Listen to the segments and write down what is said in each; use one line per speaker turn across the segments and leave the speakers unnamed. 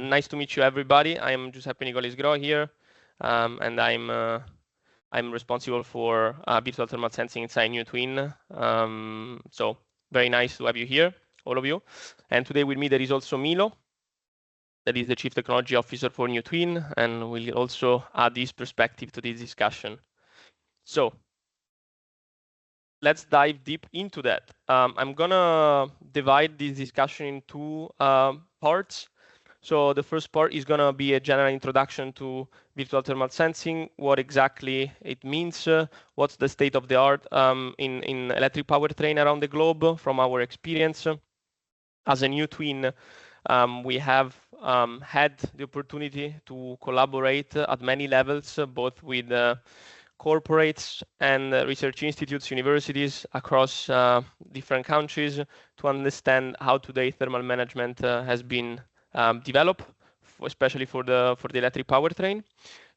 Nice to meet you, everybody. I am Giuseppe Nicolis-Gro here, and I'm responsible for virtual thermal sensing inside NewTwin. So very nice to have you here, all of you. And today with me there is also Milo, that is the Chief Technology Officer for NewTwin, and will also add his perspective to this discussion. So let's dive deep into that. I'm gonna divide this discussion in two parts. So the first part is gonna be a general introduction to virtual thermal sensing, what exactly it means, what's the state of the art in electric powertrain around the globe from our experience. As a NewTwin, we have had the opportunity to collaborate at many levels, both with corporates and research institutes, universities across different countries to understand how today thermal management has been developed, especially for the electric powertrain.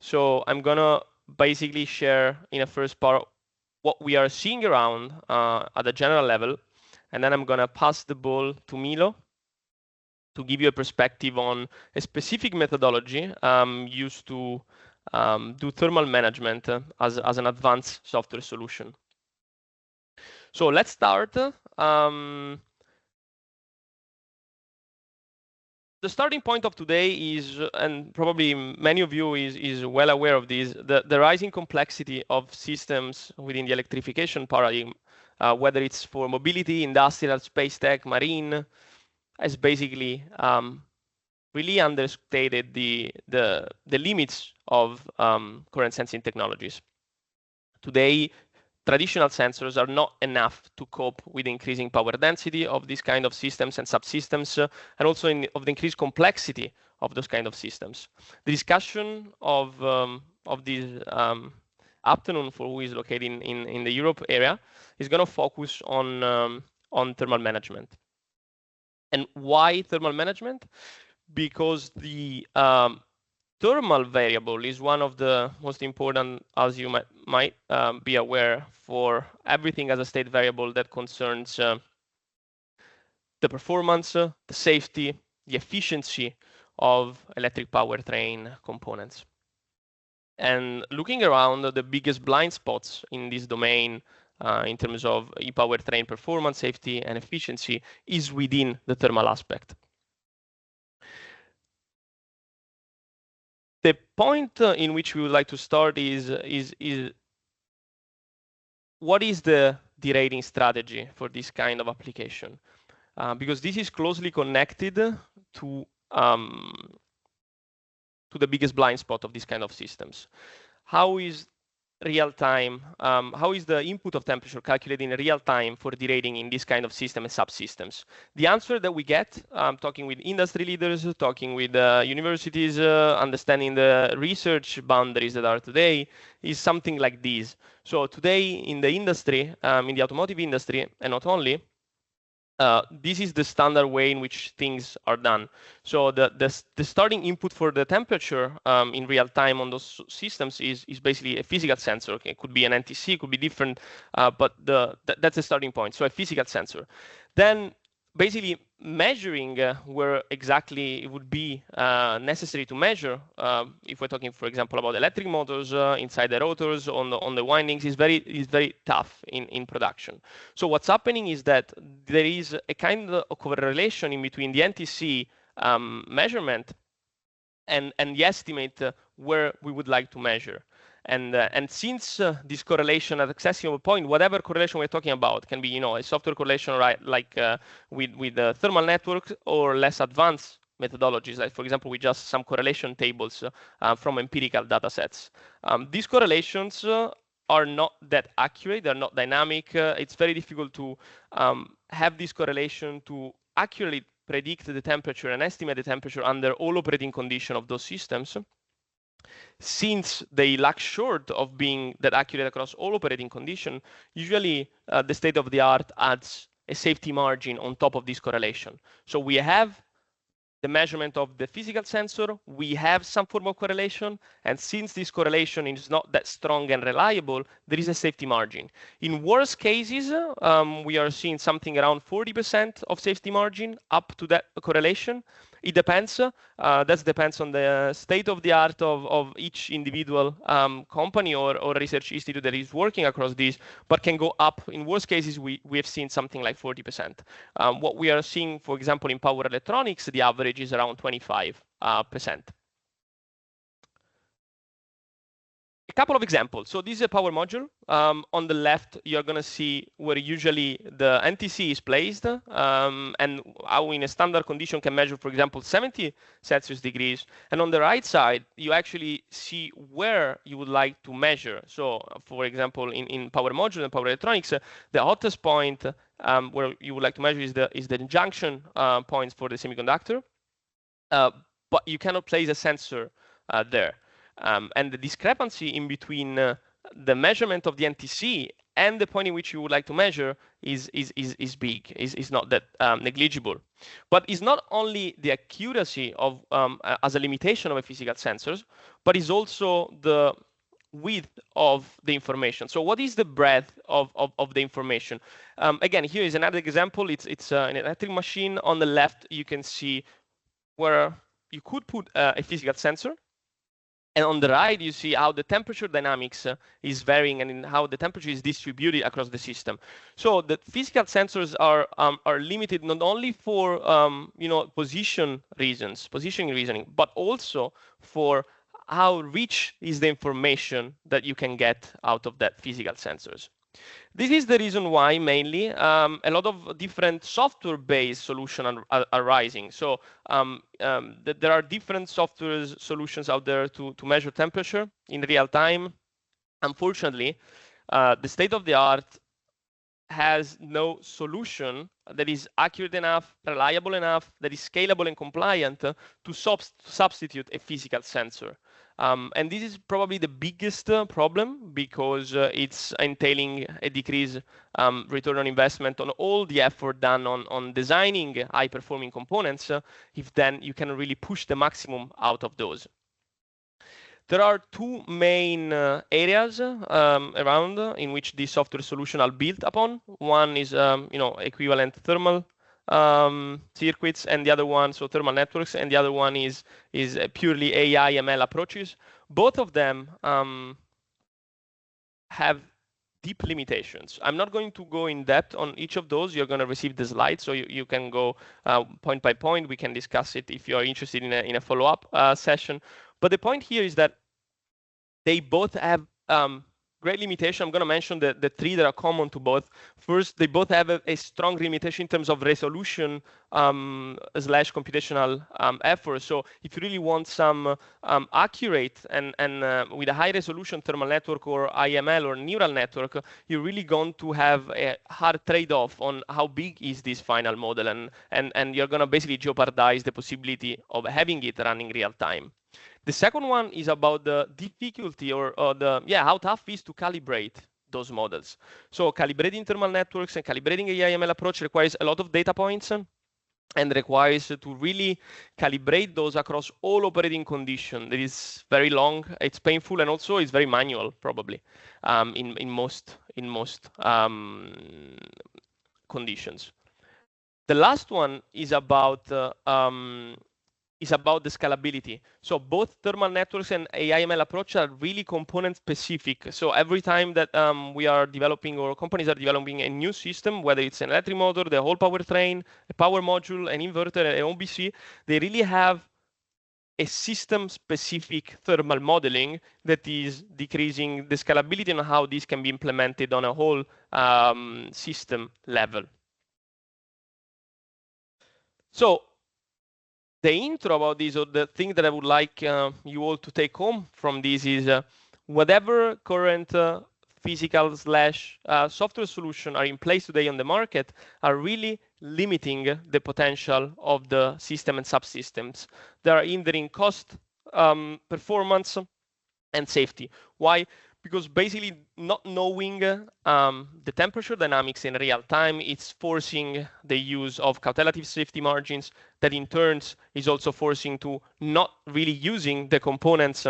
So I'm gonna basically share in a first part what we are seeing around at a general level, and then I'm gonna pass the ball to Milo to give you a perspective on a specific methodology used to do thermal management as an advanced software solution. So let's start. The starting point of today is, and probably many of you is well aware of this, the rising complexity of systems within the electrification paradigm, whether it's for mobility, industrial, space tech, marine, has basically really understated the limits of current sensing technologies. Today, traditional sensors are not enough to cope with the increasing power density of these kind of systems and subsystems, and also of the increased complexity of those kind of systems. The discussion of this afternoon, for who is located in the Europe area, is going to focus on thermal management. And why thermal management? Because the thermal variable is one of the most important, as you might be aware, for everything as a state variable that concerns the performance, the safety, the efficiency of electric powertrain components. And looking around, the biggest blind spots in this domain in terms of ePowertrain performance, safety, and efficiency is within the thermal aspect. The point in which we would like to start is what is the derating strategy for this kind of application? Because this is closely connected to the biggest blind spot of this kind of systems. How is real time, how is the input of temperature calculated in real time for derating in this kind of system and subsystems? The answer that we get, talking with industry leaders, talking with universities, understanding the research boundaries that are today, is something like this. So today in the industry, in the automotive industry, and not only, this is the standard way in which things are done. So the starting input for the temperature in real time on those systems is basically a physical sensor. Okay? It could be an NTC, it could be different, but that's the starting point. So a physical sensor. Then basically measuring where exactly it would be necessary to measure, if we're talking, for example, about electric motors inside the rotors on the windings, is very tough in production. So what's happening is that there is a kind of correlation in between the NTC measurement and the estimate where we would like to measure. And since this correlation at accessible point, whatever correlation we're talking about can be, a software correlation, right, like with thermal networks or less advanced methodologies, like for example, with just some correlation tables from empirical data sets. These correlations are not that accurate, they're not dynamic. It's very difficult to have this correlation to accurately predict the temperature and estimate the temperature under all operating conditions of those systems, since they lack short of being that accurate across all operating conditions. Usually the state of the art adds a safety margin on top of this correlation. So we have the measurement of the physical sensor, we have some form of correlation, and since this correlation is not that strong and reliable, there is a safety margin. In worst cases, we are seeing something around 40% of safety margin up to that correlation. It depends. That depends on the state of the art of each individual company or research institute that is working across these, but can go up. In worst cases, we have seen something like 40%. What we are seeing, for example, in power electronics, the average is around 25%. A couple of examples. So this is a power module. On the left, you're going to see where usually the NTC is placed and how in a standard condition can measure, for example, 70 Celsius degrees. And on the right side, you actually see where you would like to measure. So for example, in power module and power electronics, the hottest point where you would like to measure is the junction points for the semiconductor. But you cannot place a sensor there. And the discrepancy in between the measurement of the NTC and the point in which you would like to measure is big, is not that negligible. But it's not only the accuracy of as a limitation of a physical sensors, but it's also the width of the information. So what is the breadth of the information? Again, here is another example. It's an electric machine. On the left, you can see where you could put a physical sensor. And on the right, you see how the temperature dynamics is varying and how the temperature is distributed across the system. So the physical sensors are limited not only for positioning reasoning, but also for how rich is the information that you can get out of that physical sensors. This is the reason why mainly a lot of different software-based solutions are rising. So there are different software solutions out there to measure temperature in real time. Unfortunately, the state of the art has no solution that is accurate enough, reliable enough, that is scalable and compliant to substitute a physical sensor. And this is probably the biggest problem because it's entailing a decreased return on investment on all the effort done on designing high-performing components, if then you can really push the maximum out of those. There are two main areas around in which these software solutions are built upon. One is equivalent thermal circuits, and the other one, so thermal networks, and the other one is purely AI ML approaches. Both of them have deep limitations. I'm not going to go in depth on each of those. You're going to receive the slides, so you can go point by point. We can discuss it if you are interested in a follow-up session. But the point here is that they both have great limitation. I'm going to mention the three that are common to both. First, they both have a strong limitation in terms of resolution / computational effort. So if you really want some accurate and with a high resolution thermal network or IML or neural network, you're really going to have a hard trade-off on how big is this final model, and you're going to basically jeopardize the possibility of having it running real time. The second one is about the difficulty or how tough it is to calibrate those models. So calibrating thermal networks and calibrating AI/ML approach requires a lot of data points and requires to really calibrate those across all operating conditions. It is very long, it's painful, and also it's very manual, probably, in most conditions. The last one is about the scalability. So both thermal networks and AI/ML approach are really component specific. So every time that we are developing or companies are developing a new system, whether it's an electric motor, the whole powertrain, a power module, an inverter, an OBC, they really have a system-specific thermal modeling that is decreasing the scalability and how this can be implemented on a whole system level. So the intro about this, or the thing that I would like you all to take home from this is whatever current physical / software solution are in place today on the market are really limiting the potential of the system and subsystems. They are hindering cost, performance, and safety. Why? Because basically not knowing the temperature dynamics in real time, it's forcing the use of cautelative safety margins that in turn is also forcing to not really using the components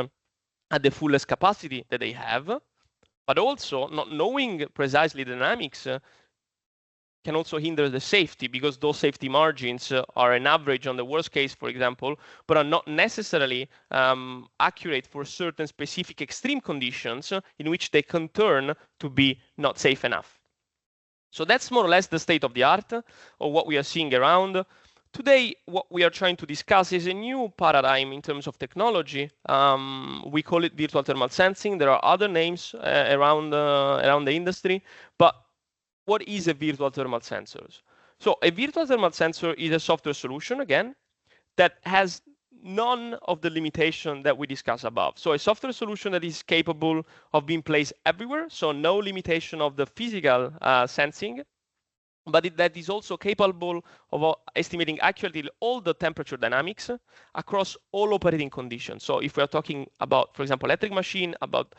at the fullest capacity that they have, but also not knowing precisely the dynamics can also hinder the safety, because those safety margins are an average on the worst case, for example, but are not necessarily accurate for certain specific extreme conditions in which they can turn to be not safe enough. So that's more or less the state of the art of what we are seeing around. Today, what we are trying to discuss is a new paradigm in terms of technology. We call it virtual thermal sensing. There are other names around the industry, but what is a virtual thermal sensor? So a virtual thermal sensor is a software solution, again, that has none of the limitation that we discussed above. So a software solution that is capable of being placed everywhere, so no limitation of the physical sensing, but that is also capable of estimating accurately all the temperature dynamics across all operating conditions. So if we are talking about, for example, electric machine, about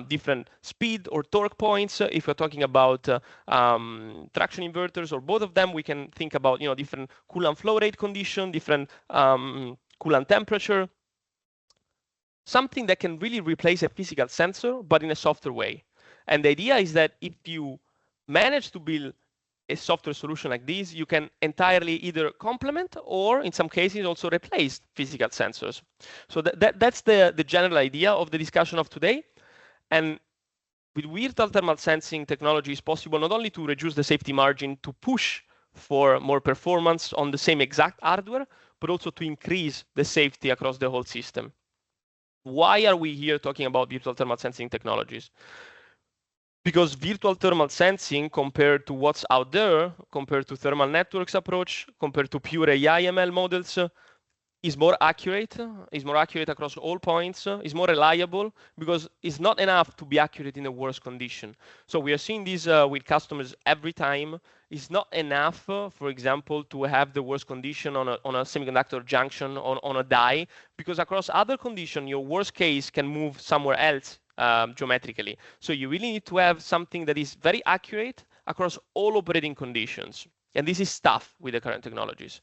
different speed or torque points, if we're talking about traction inverters or both of them, we can think about different coolant flow rate condition, different coolant temperature, something that can really replace a physical sensor, but in a softer way. And the idea is that if you manage to build a software solution like this, you can entirely either complement or in some cases also replace physical sensors. So that's the general idea of the discussion of today. And with virtual thermal sensing technology, it's possible not only to reduce the safety margin to push for more performance on the same exact hardware, but also to increase the safety across the whole system. Why are we here talking about virtual thermal sensing technologies? Because virtual thermal sensing, compared to what's out there, compared to thermal networks approach, compared to pure AI ML models, is more accurate across all points, is more reliable, because it's not enough to be accurate in the worst condition. So we are seeing this with customers every time. It's not enough, for example, to have the worst condition on a semiconductor junction on a die, because across other conditions, your worst case can move somewhere else geometrically. So you really need to have something that is very accurate across all operating conditions. And this is tough with the current technologies.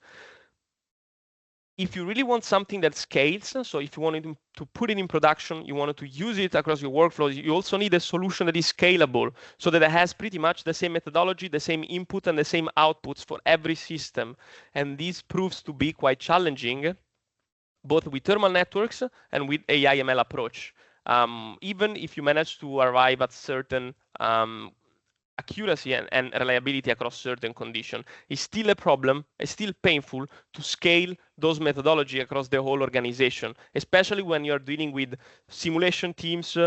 If you really want something that scales, so if you wanted to put it in production, you wanted to use it across your workflows, you also need a solution that is scalable, so that it has pretty much the same methodology, the same input, and the same outputs for every system. And this proves to be quite challenging, both with thermal networks and with AI ML approach. Even if you manage to arrive at certain accuracy and reliability across certain conditions, it's still a problem, it's still painful to scale those methodology across the whole organization, especially when you're dealing with simulation teams,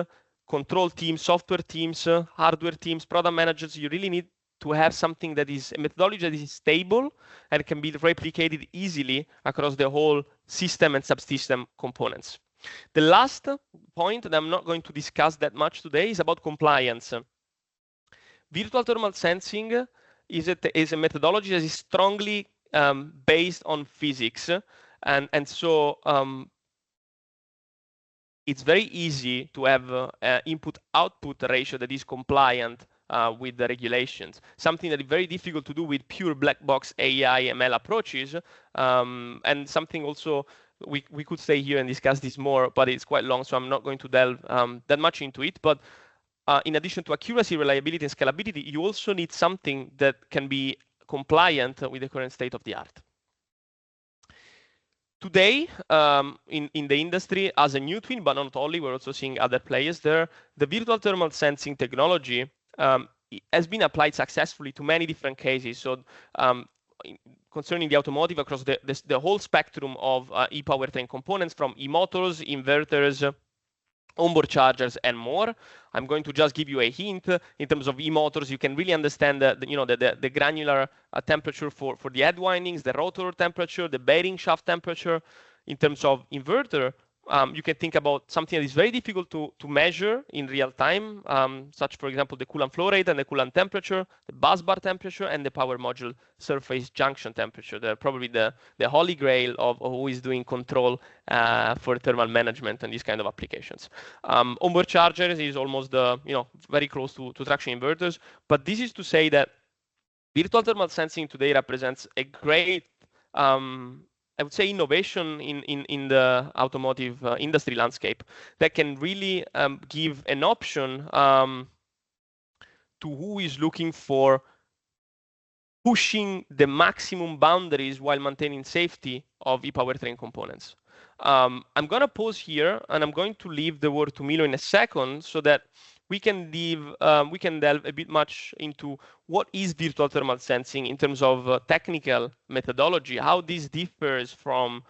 control teams, software teams, hardware teams, product managers. You really need to have something that is a methodology that is stable and can be replicated easily across the whole system and subsystem components. The last point that I'm not going to discuss that much today is about compliance. Virtual thermal sensing is a methodology that is strongly based on physics, and so it's very easy to have input-output ratio that is compliant with the regulations, something that is very difficult to do with pure black box AI ML approaches, and something also we could stay here and discuss this more, but it's quite long, so I'm not going to delve that much into it. But in addition to accuracy, reliability, and scalability, you also need something that can be compliant with the current state of the art. Today, in the industry, as a new twin, but not only, we're also seeing other players there, the virtual thermal sensing technology has been applied successfully to many different cases. So concerning the automotive, across the whole spectrum of ePowertrain components, from e-motors, inverters, onboard chargers, and more. I'm going to just give you a hint. In terms of e-motors, you can really understand the granular temperature for the head windings, the rotor temperature, the bearing shaft temperature. In terms of inverter, you can think about something that is very difficult to measure in real time, such, for example, the coolant flow rate and the coolant temperature, the bus bar temperature, and the power module surface junction temperature. They're probably the holy grail of who is doing control for thermal management and these kind of applications. Onboard chargers is almost very close to traction inverters, but this is to say that virtual thermal sensing today represents a great I would say innovation in the automotive industry landscape that can really give an option to who is looking for pushing the maximum boundaries while maintaining safety of ePowertrain components. I'm going to pause here, and I'm going to leave the word to Milo in a second so that we can delve a bit much into what is virtual thermal sensing in terms of technical methodology, how this differs from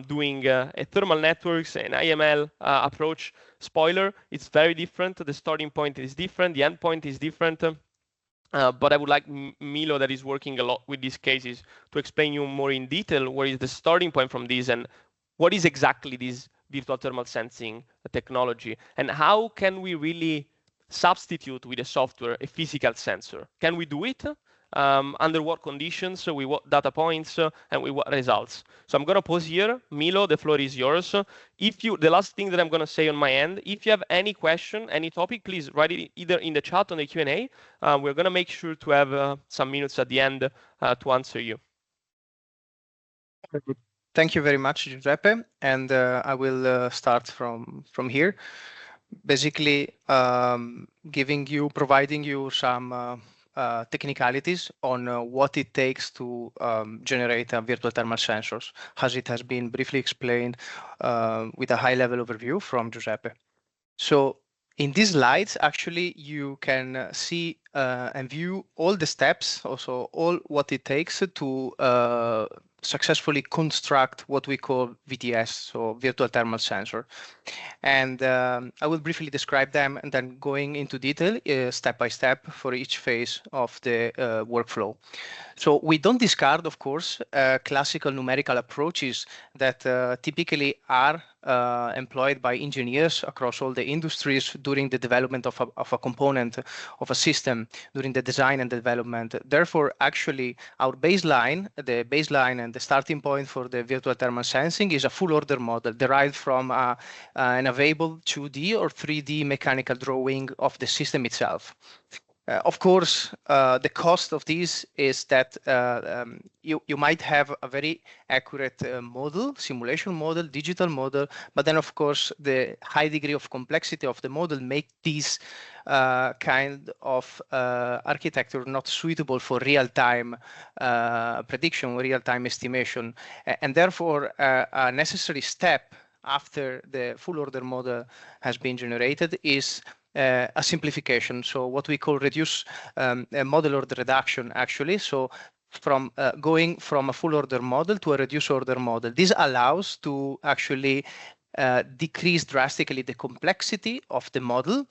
doing a thermal networks and IML approach. Spoiler, it's very different. The starting point is different. The end point is different. But I would like Milo, that is working a lot with these cases, to explain you more in detail where is the starting point from this and what is exactly this virtual thermal sensing technology, and how can we really substitute with a software a physical sensor. Can we do it? Under what conditions, with what data points, and with what results. So I'm going to pause here. Milo, the floor is yours. The last thing that I'm going to say on my end, if you have any question, any topic, please write it either in the chat or the Q&A. We're going to make sure to have some minutes at the end to answer you.
Thank you very much, Giuseppe. And I will start from here. Basically, providing you some technicalities on what it takes to generate virtual thermal sensors, as it has been briefly explained with a high-level overview from Giuseppe. So in these slides, actually, you can see and view all the steps, also all what it takes to successfully construct what we call VTS, so virtual thermal sensor. And I will briefly describe them and then going into detail step by step for each phase of the workflow. So we don't discard, of course, classical numerical approaches that typically are employed by engineers across all the industries during the development of a component of a system, during the design and development. Therefore, actually, our baseline, the baseline and the starting point for the virtual thermal sensing is a full order model derived from an available 2D or 3D mechanical drawing of the system itself. Of course, the cost of this is that you might have a very accurate model, simulation model, digital model, but then of course the high degree of complexity of the model make this kind of architecture not suitable for real-time prediction, real-time estimation, and therefore a necessary step after the full order model has been generated is a simplification. So what we call reduce model order reduction, actually. So from going from a full order model to a reduced order model. This allows to actually decrease drastically the complexity of the model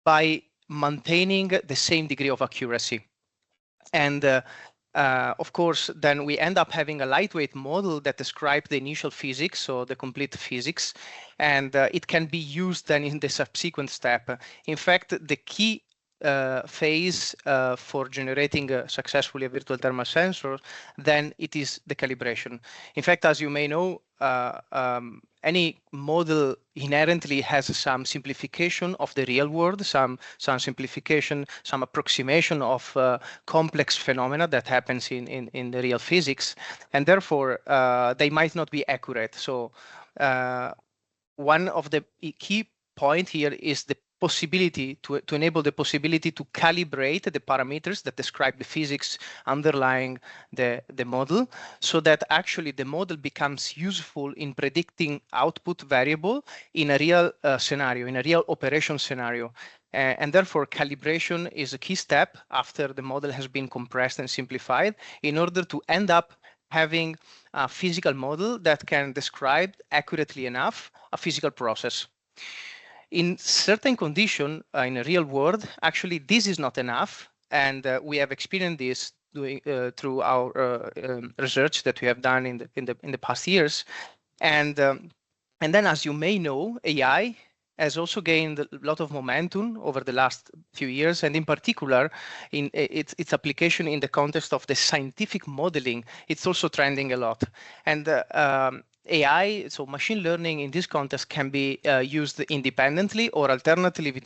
by maintaining the same degree of accuracy. And of course, then we end up having a lightweight model that describes the initial physics, so the complete physics, and it can be used then in the subsequent step. In fact, the key phase for generating successfully a virtual thermal sensor, then it is the calibration. In fact, as you may know, any model inherently has some simplification of the real world, some simplification, some approximation of complex phenomena that happens in the real physics, and therefore they might not be accurate. So one of the key point here is the possibility to enable the possibility to calibrate the parameters that describe the physics underlying the model, so that actually the model becomes useful in predicting output variable in a real scenario, in a real operation scenario. And therefore, calibration is a key step after the model has been compressed and simplified in order to end up having a physical model that can describe accurately enough a physical process. In certain conditions, in a real world, actually this is not enough, and we have experienced this through our research that we have done in the past years. And then, as you may know, AI has also gained a lot of momentum over the last few years, and in particular, in its application in the context of the scientific modeling, it's also trending a lot. And AI, so machine learning in this context, can be used independently or alternatively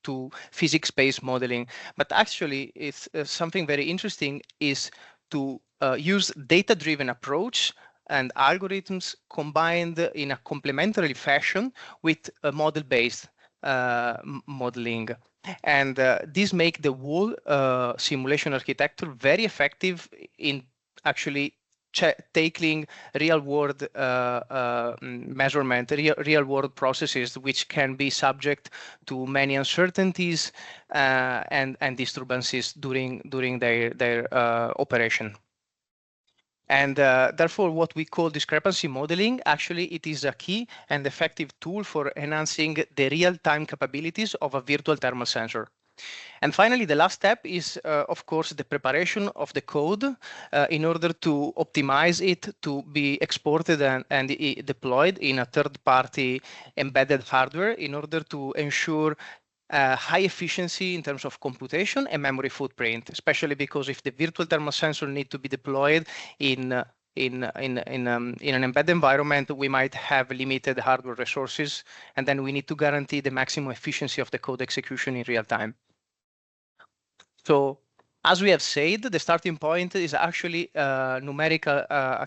to physics-based modeling. But actually, it's something very interesting is to use data-driven approach and algorithms combined in a complementary fashion with a model-based modeling. And this make the whole simulation architecture very effective in actually tackling real-world measurement, real-world processes, which can be subject to many uncertainties and disturbances during their operation. And therefore, what we call discrepancy modeling, actually, it is a key and effective tool for enhancing the real-time capabilities of a virtual thermal sensor. And finally, the last step is, of course, the preparation of the code in order to optimize it to be exported and deployed in a third-party embedded hardware in order to ensure high efficiency in terms of computation and memory footprint, especially because if the virtual thermal sensor need to be deployed in an embedded environment, we might have limited hardware resources, and then we need to guarantee the maximum efficiency of the code execution in real time. So, as we have said, the starting point is actually a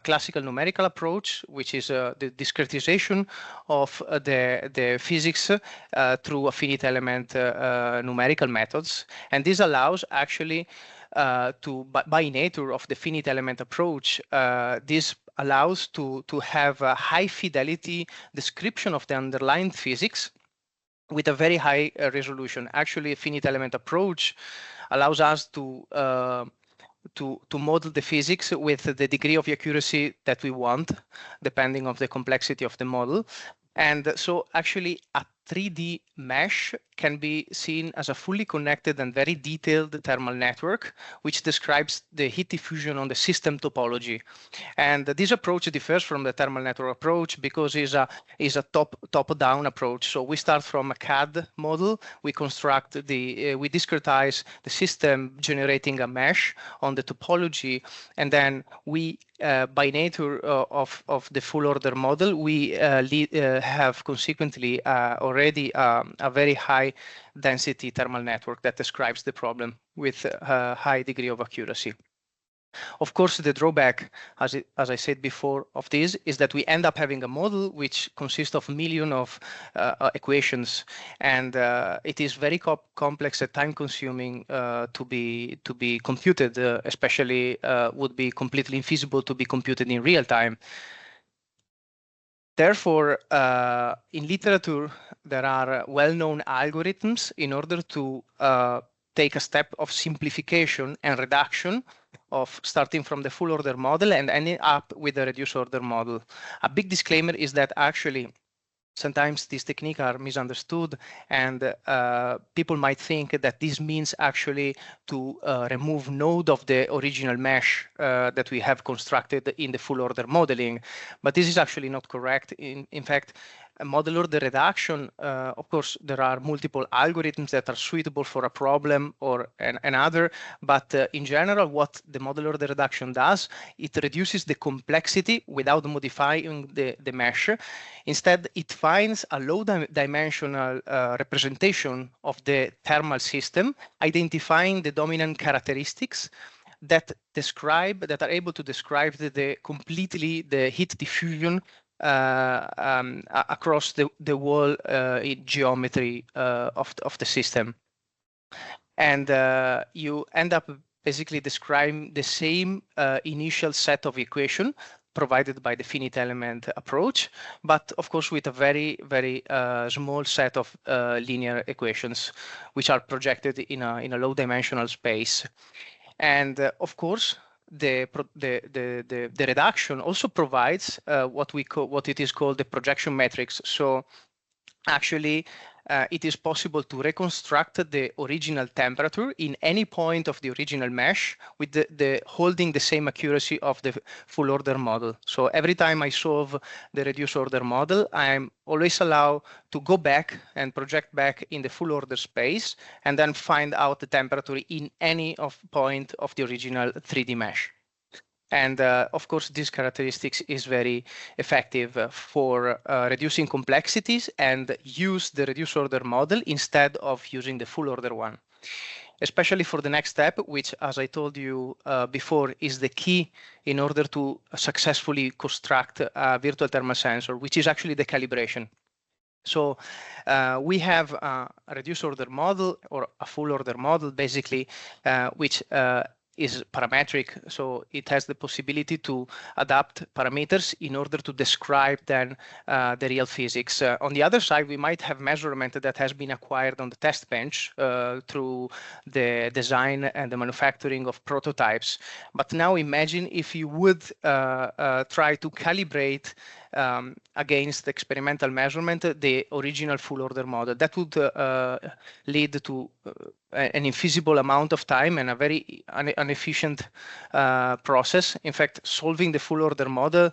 classical numerical approach, which is the discretization of the physics through finite element numerical methods. And this allows actually by nature of the finite element approach, this allows to have a high fidelity description of the underlying physics with a very high resolution. Actually, a finite element approach allows us to model the physics with the degree of accuracy that we want, depending on the complexity of the model. And so actually a 3D mesh can be seen as a fully connected and very detailed thermal network, which describes the heat diffusion on the system topology. And this approach differs from the thermal network approach because it's a top-down approach. So we start from a CAD model, we construct we discretize the system generating a mesh on the topology, and then we by nature of the full order model, we have consequently already a very high density thermal network that describes the problem with a high degree of accuracy. Of course, the drawback, as I said before, of this is that we end up having a model which consists of millions of equations, and it is very complex and time-consuming to be computed. Especially, would be completely infeasible to be computed in real time. Therefore, in literature, there are well-known algorithms in order to take a step of simplification and reduction of starting from the full order model and ending up with the reduced order model. A big disclaimer is that actually sometimes these techniques are misunderstood, and people might think that this means actually to remove node of the original mesh that we have constructed in the full order modeling. But this is actually not correct. In fact, a model order reduction, of course, there are multiple algorithms that are suitable for a problem or another, but in general, what the model order reduction does, it reduces the complexity without modifying the mesh. Instead, it finds a low dimensional representation of the thermal system, identifying the dominant characteristics that are able to describe the heat diffusion across the whole geometry of the system. And you end up basically describing the same initial set of equation provided by the finite element approach, but of course with a very, very small set of linear equations, which are projected in a low dimensional space. And of course, the reduction also provides what it is called the projection matrix. So actually, it is possible to reconstruct the original temperature in any point of the original mesh with the holding the same accuracy of the full order model. So every time I solve the reduced order model, I'm always allowed to go back and project back in the full order space and then find out the temperature in any point of the original 3D mesh. And of course, this characteristics is very effective for reducing complexities and use the reduced order model instead of using the full order one. Especially for the next step, which, as I told you before, is the key in order to successfully construct a virtual thermal sensor, which is actually the calibration. So we have a reduced order model or a full order model, basically, which is parametric. So it has the possibility to adapt parameters in order to describe then the real physics. On the other side, we might have measurement that has been acquired on the test bench through the design and the manufacturing of prototypes. But now imagine if you would try to calibrate against experimental measurement the original full order model. That would lead to an infeasible amount of time and a very inefficient process. In fact, solving the full order model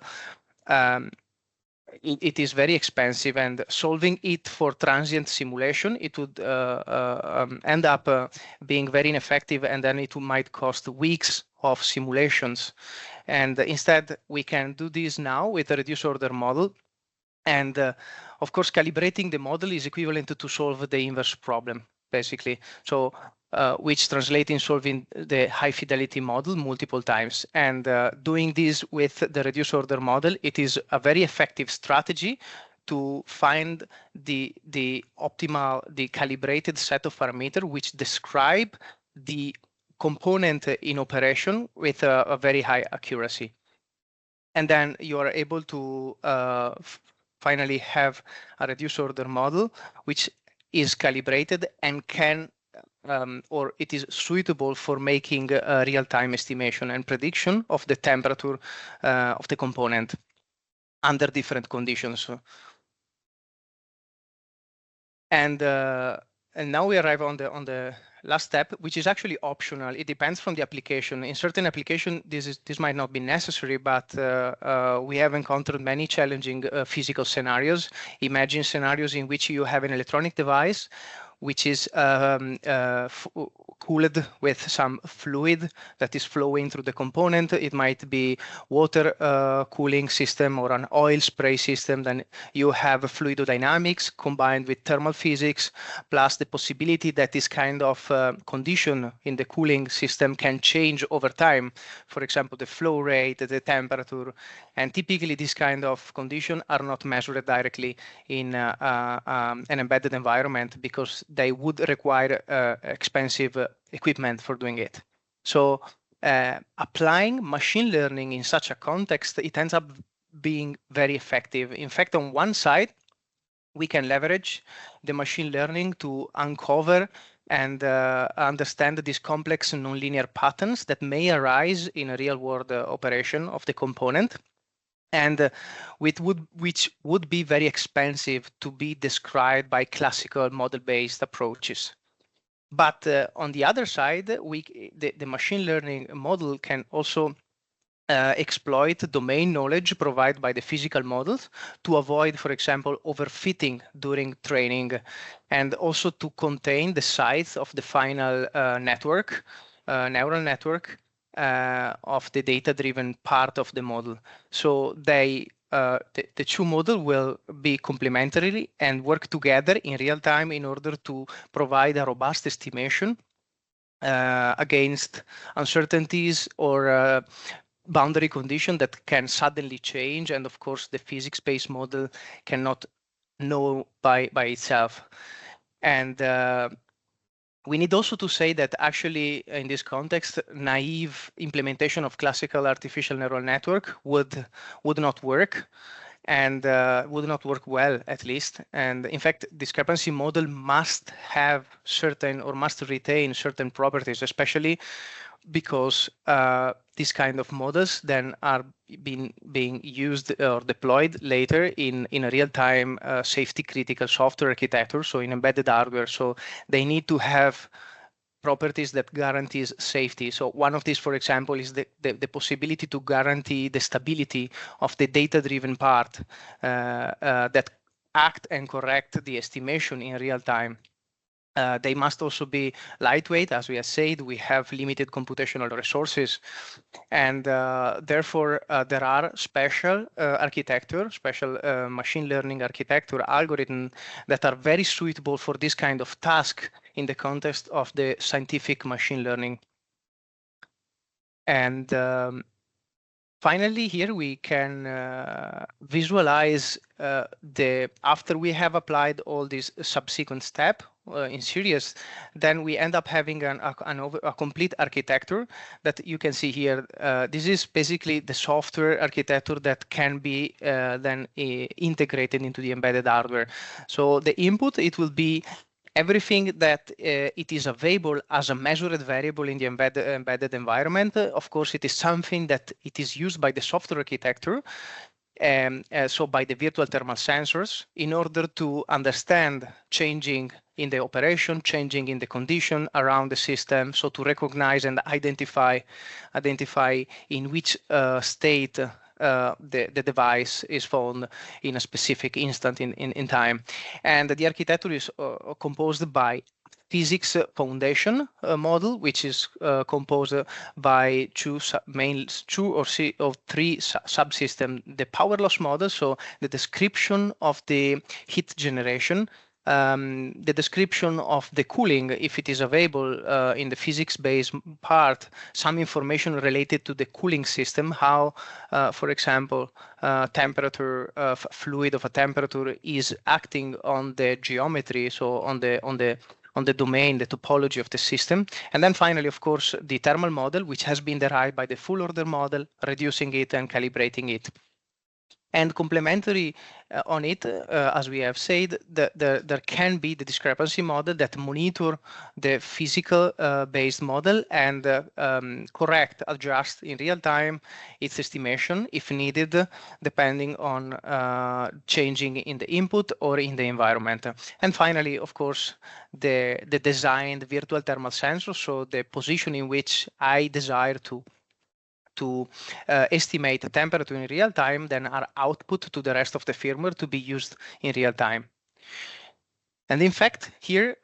it is very expensive, and solving it for transient simulation, it would end up being very ineffective, and then it might cost weeks of simulations. And instead, we can do this now with a reduced order model. And of course, calibrating the model is equivalent to solve the inverse problem, basically. So which translates in solving the high fidelity model multiple times. And doing this with the reduced order model, it is a very effective strategy to find the optimal, the calibrated set of parameters which describe the component in operation with a very high accuracy. And then you are able to finally have a reduced order model which is calibrated and can or it is suitable for making a real-time estimation and prediction of the temperature of the component under different conditions. And now we arrive on the last step, which is actually optional. It depends from the application. In certain application, this might not be necessary, but we have encountered many challenging physical scenarios. Imagine scenarios in which you have an electronic device which is cooled with some fluid that is flowing through the component. It might be water cooling system or an oil spray system. Then you have fluidodynamics combined with thermal physics, plus the possibility that this kind of condition in the cooling system can change over time. For example, the flow rate, the temperature, and typically these kind of conditions are not measured directly in an embedded environment because they would require expensive equipment for doing it. So applying machine learning in such a context, it ends up being very effective. In fact, on one side, we can leverage the machine learning to uncover and understand these complex nonlinear patterns that may arise in a real-world operation of the component, and which would be very expensive to be described by classical model-based approaches. But on the other side, the machine learning model can also exploit domain knowledge provided by the physical models to avoid, for example, overfitting during training, and also to contain the size of the final network, neural network, of the data-driven part of the model. So the two models will be complementary and work together in real time in order to provide a robust estimation against uncertainties or boundary condition that can suddenly change. And of course, the physics-based model cannot know by itself. And we need also to say that actually in this context, naive implementation of classical artificial neural network would not work, and would not work well, at least. And in fact, discrepancy model must have certain or must retain certain properties, especially because these kind of models then are being used or deployed later in a real-time safety critical software architecture, so in embedded hardware. So they need to have properties that guarantees safety. So one of these, for example, is the possibility to guarantee the stability of the data-driven part that act and correct the estimation in real time. They must also be lightweight. As we have said, we have limited computational resources, and therefore there are special architecture, special machine learning architecture algorithms that are very suitable for this kind of task in the context of the scientific machine learning. And Finally, here we can visualize after we have applied all these subsequent steps in series, then we end up having a complete architecture that you can see here. This is basically the software architecture that can be then integrated into the embedded hardware. So the input, it will be everything that it is available as a measured variable in the embedded environment. Of course, it is something that it is used by the software architecture, so by the virtual thermal sensors, in order to understand changing in the operation, changing in the condition around the system, so to recognize and identify in which state the device is found in a specific instant in time. And the architecture is composed by physics foundation model, which is composed by two or three subsystems. The power loss model, so the description of the heat generation, the description of the cooling, if it is available in the physics-based part, some information related to the cooling system, how, for example, temperature of fluid of a temperature is acting on the geometry, so on the domain, the topology of the system. And then finally, of course, the thermal model, which has been derived by the full order model, reducing it and calibrating it. And complementary on it, as we have said, there can be the discrepancy model that monitor the physical based model and correct, adjust in real time its estimation if needed, depending on changing in the input or in the environment. And finally, of course, the designed virtual thermal sensor, so the position in which I desire to estimate the temperature in real time, then are output to the rest of the firmware to be used in real time. And in fact, here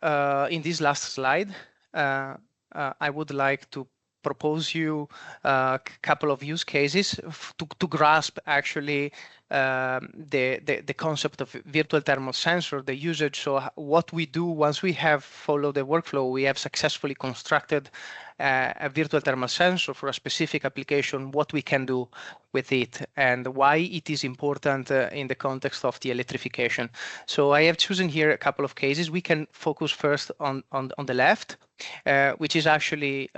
in this last slide, I would like to propose you a couple of use cases to grasp actually the concept of virtual thermal sensor, the usage. So what we do once we have followed the workflow, we have successfully constructed a virtual thermal sensor for a specific application, what we can do with it and why it is important in the context of the electrification. So I have chosen here a couple of cases. We can focus first on the left, which is actually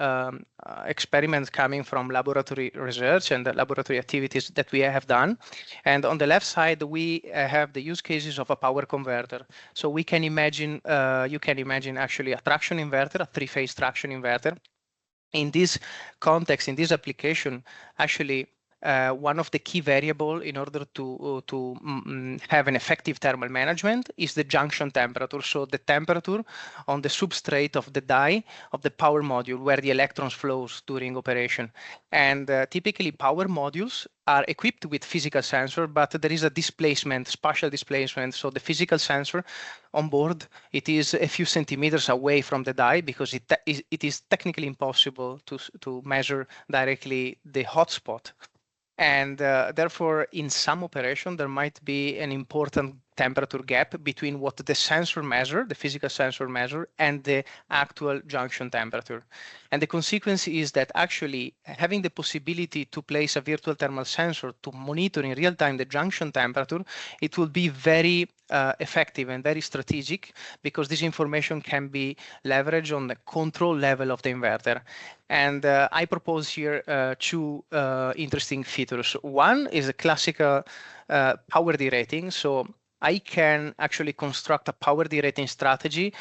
experiments coming from laboratory research and the laboratory activities that we have done. And on the left side, we have the use cases of a power converter. So we can imagine, you can imagine actually a traction inverter, a three-phase traction inverter. In this context, in this application, actually, one of the key variables in order to have an effective thermal management is the junction temperature. So the temperature on the substrate of the die of the power module where the electrons flows during operation. And typically power modules are equipped with physical sensor, but there is a displacement, spatial displacement. So the physical sensor on board, it is a few centimeters away from the die because it is technically impossible to measure directly the hotspot. And therefore, in some operation, there might be an important temperature gap between what the sensor measure, the physical sensor measure, and the actual junction temperature. And the consequence is that actually having the possibility to place a virtual thermal sensor to monitor in real time the junction temperature, it will be very effective and very strategic because this information can be leveraged on the control level of the inverter. And I propose here two interesting features. One is a classical power derating. So I can actually construct a power derating strategy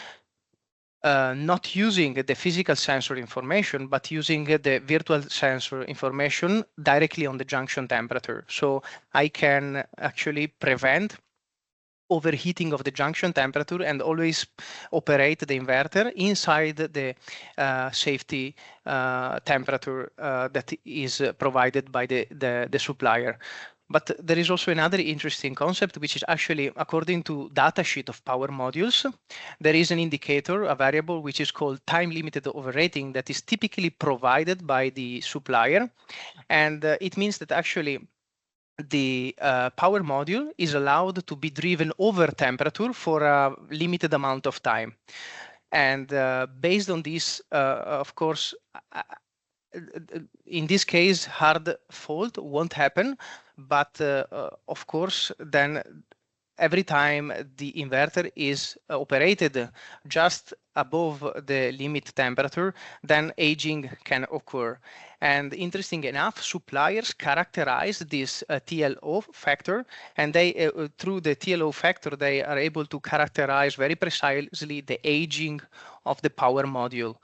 not using the physical sensor information, but using the virtual sensor information directly on the junction temperature. So I can actually prevent overheating of the junction temperature and always operate the inverter inside the safety temperature that is provided by the supplier. But there is also another interesting concept, which is actually, according to datasheet of power modules, there is an indicator, a variable, which is called time-limited overrating that is typically provided by the supplier. And it means that actually the power module is allowed to be driven over temperature for a limited amount of time. And based on this, of course, in this case, hard fault won't happen, but of course, then every time the inverter is operated just above the limit temperature, then aging can occur. And interesting enough, suppliers characterize this TLO factor, and they through the TLO factor, they are able to characterize very precisely the aging of the power module.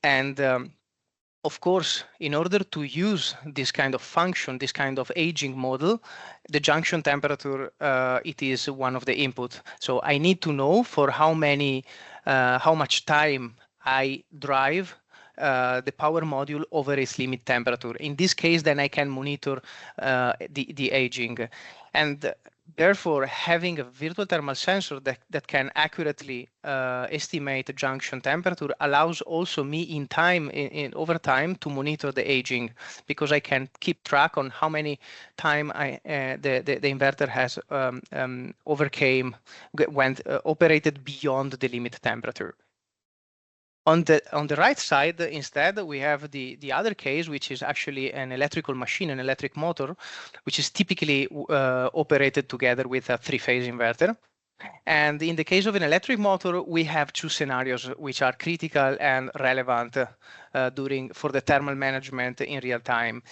And of course, in order to use this kind of function, this kind of aging model, the junction temperature, it is one of the input. So I need to know for how much time I drive the power module over its limit temperature. In this case, then I can monitor the aging. And therefore, having a virtual thermal sensor that can accurately estimate the junction temperature allows also me in over time to monitor the aging, because I can keep track on how many time the inverter has operated beyond the limit temperature. On the right side, instead, we have the other case, which is actually an electrical machine, an electric motor, which is typically operated together with a three-phase inverter. And in the case of an electric motor, we have two scenarios which are critical and relevant for the thermal management in real time.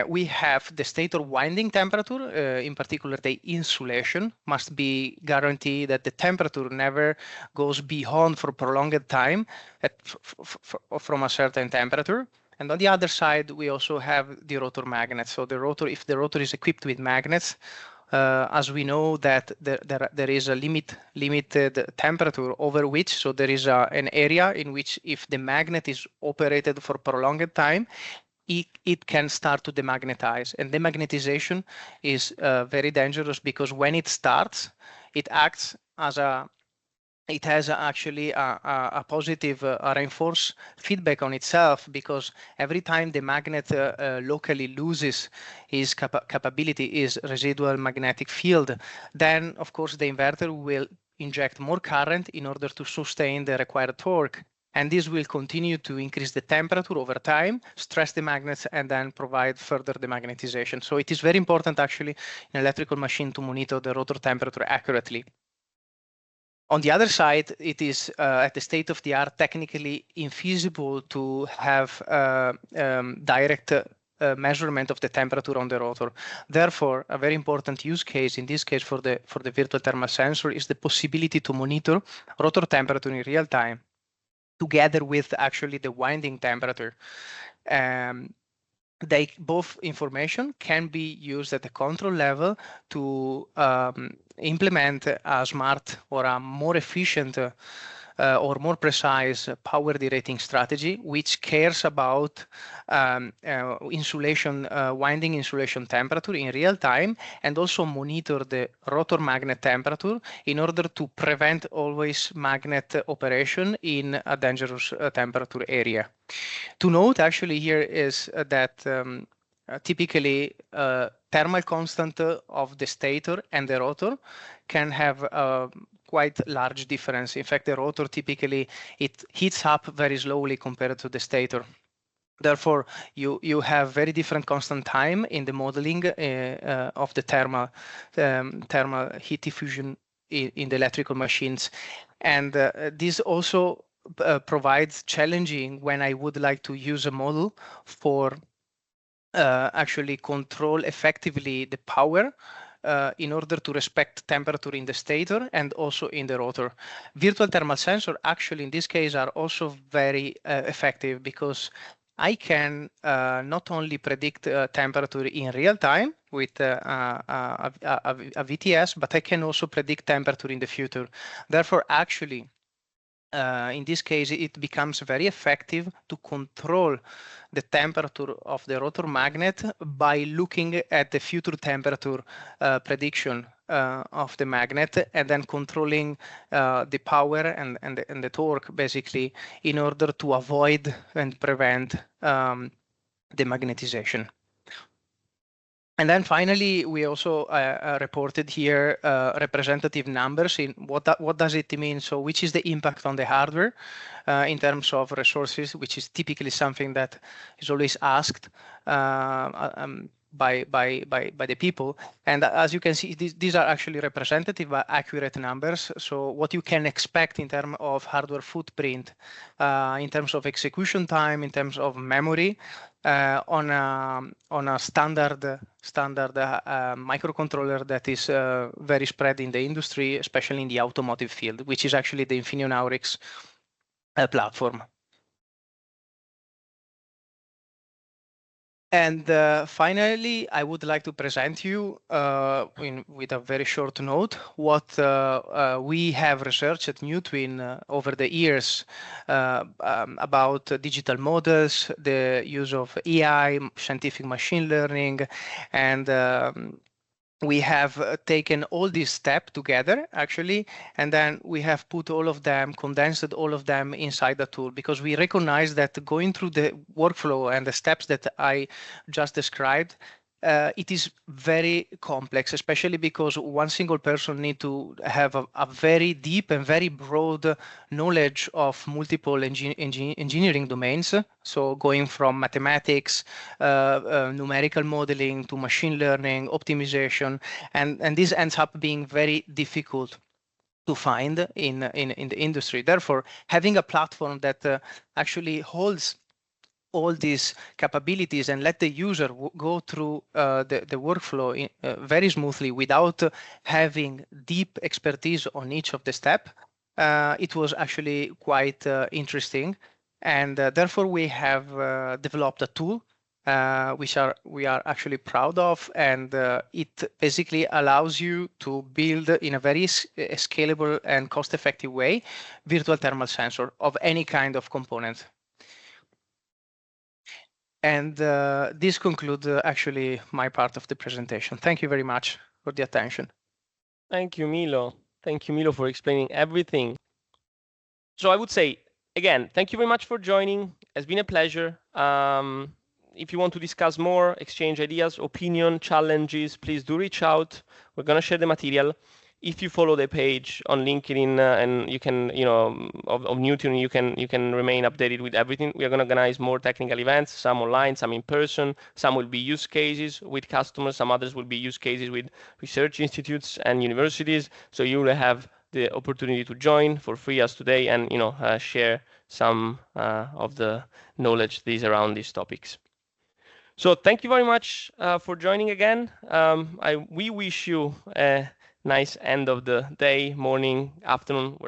We have the stator winding temperature, in particular the insulation must be guaranteed that the temperature never goes beyond for prolonged time from a certain temperature. And on the other side, we also have the rotor magnet. So the rotor, if the rotor is equipped with magnets, as we know that there is a limited temperature over which, so there is an area in which if the magnet is operated for prolonged time, it can start to demagnetize. And demagnetization is very dangerous, because when it starts, it acts as it has actually a positive reinforced feedback on itself, because every time the magnet locally loses its capability, is residual magnetic field, then of course the inverter will inject more current in order to sustain the required torque. And this will continue to increase the temperature over time, stress the magnets, and then provide further demagnetization. So it is very important actually in an electrical machine to monitor the rotor temperature accurately. On the other side, it is at the state of the art technically infeasible to have direct measurement of the temperature on the rotor. Therefore, a very important use case in this case for the virtual thermal sensor is the possibility to monitor rotor temperature in real time, together with actually the winding temperature. Both information can be used at the control level to implement a smart or a more efficient or more precise power derating strategy, which cares about insulation, winding insulation temperature in real time, and also monitor the rotor magnet temperature in order to prevent always magnet operation in a dangerous temperature area. To note actually here is that typically thermal constant of the stator and the rotor can have a quite large difference. In fact, the rotor typically it heats up very slowly compared to the stator. Therefore, you have very different constant time in the modeling of the thermal heat diffusion in the electrical machines, and this also provides challenging when I would like to use a model for actually control effectively the power in order to respect temperature in the stator and also in the rotor. Virtual thermal sensor actually in this case are also very effective, because I can not only predict temperature in real time with a VTS, but I can also predict temperature in the future. Therefore, actually, in this case, it becomes very effective to control the temperature of the rotor magnet by looking at the future temperature prediction of the magnet, and then controlling the power and the torque, basically, in order to avoid and prevent demagnetization. And then finally, we also reported here representative numbers in what does it mean? So which is the impact on the hardware in terms of resources, which is typically something that is always asked by the people. And as you can see, these are actually representative but accurate numbers. So what you can expect in terms of hardware footprint, in terms of execution time, in terms of memory, on a standard microcontroller that is very spread in the industry, especially in the automotive field, which is actually the Infineon Aurix platform. And finally, I would like to present you with a very short note what we have researched at NewTwin over the years about digital models, the use of AI, scientific machine learning, and we have taken all these steps together, actually, and then we have put all of them, condensed all of them inside the tool, because we recognize that going through the workflow and the steps that I just described, it is very complex, especially because one single person needs to have a very deep and very broad knowledge of multiple engineering domains. So going from mathematics, numerical modeling to machine learning, optimization, and this ends up being very difficult to find in the industry. Therefore, having a platform that actually holds all these capabilities and let the user go through the workflow very smoothly without having deep expertise on each of the steps, it was actually quite interesting. And therefore, we have developed a tool which we are actually proud of, and it basically allows you to build in a very scalable and cost-effective way virtual thermal sensor of any kind of component. And this concludes actually my part of the presentation. Thank you very much for the attention.
Thank you, Milo. Thank you, Milo, for explaining everything. So I would say, again, thank you very much for joining. It's been a pleasure. If you want to discuss more, exchange ideas, opinion, challenges, please do reach out. We're going to share the material. If you follow the page on LinkedIn and you can, of NewTwin, you can remain updated with everything. We are going to organize more technical events, some online, some in person. Some will be use cases with customers. Some others will be use cases with research institutes and universities. So you will have the opportunity to join for free as today and share some of the knowledge that is around these topics. So thank you very much for joining again. We wish you a nice end of the day, morning, afternoon, wherever.